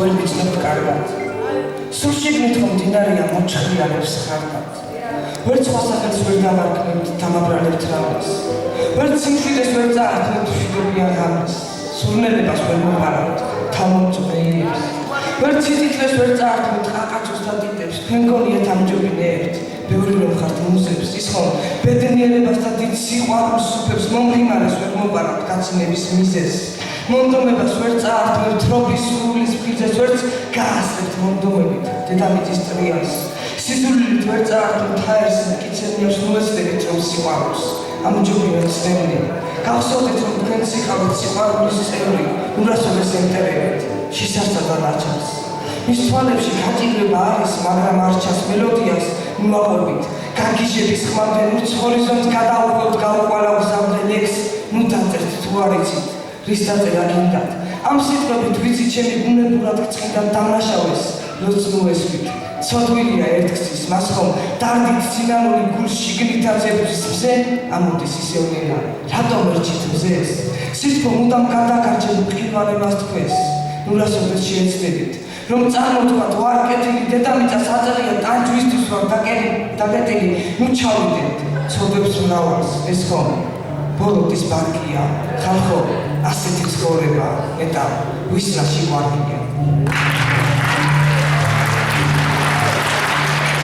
ვერ მიცნობ კარგად სულ შიგნით რომ მდინარეა მოჩხიარებს ხარდად ვერც სხვასახელს ვერ დავარქმევთ დამაბრალებთ რამეს ვერც სიმშვიდეს ვერ წაართმევთ მშვიდობიან ღამეს სურნელებას ვერ მოვარავთ თავმომწყვეებს ვერც სიცოცხლეს ვერ წაართმევთ ყაყაჩოს და დიდებს თქვენ გონიათ ამჯობინებთ ბევრი რომ ხართ მუზებს ის ხომ ბედნიერებას და დიდ სიყვარულს სუფებს მომღიმარეს ვერ მოვარავთ კაცინების მიზეზს მომდომებას ვერ წაართმევთ რობის სულის ფხიზეს ვერც გაასწრებთ მომდომებით დედამიწის ტრიალს სიზულით ვერ წაართმევთ ჰაერს კიცენიებს მოეცდებით რომ სიყვარულს ამჯობინებთ ცდები გავსწავლეთ რომ თქვენ სიხარით სიყვარულის წევრი ურასოდეს ემტერებით შისასა და ნაჩას მის თვალებში გაჭირვება არის მაგრამ არ ჩანს მელოდიას მივაყვებით გაგიჟების ხმამდე ნუც ჰორიზონტს გადაუყვებთ გაუყვალავსამდე ლექს ნუ დაწერთ თუ არ იცით რის დაწერა გინდათ ამ სიტყვებით ვიცით ჩემი ბუნებურად გწყინდათ დამნაშავეს ლოცნუესვით ცოდვილია ერთგზის მას ხომ დარდით სინანული გულს შიგნით აწევს მზე ამოდის ისევნენა რატომ ერჩით მზეს სიტყვა მუდამ გადაგარჩენ მყინვარებას თქვენს ნურასოდეს შეეცდებით რომ წარმოთქვათ ვარკეთილი დედამიწას აწერია ტანჯვისთვის რომ დაკეტილი ნუ ჩავიდეთ ცოდებს მრავალს ეს ხომ ბოლოდის ბანკია ხალხო ასეთი ცხოვრება მეტა ვისნაში ვარგია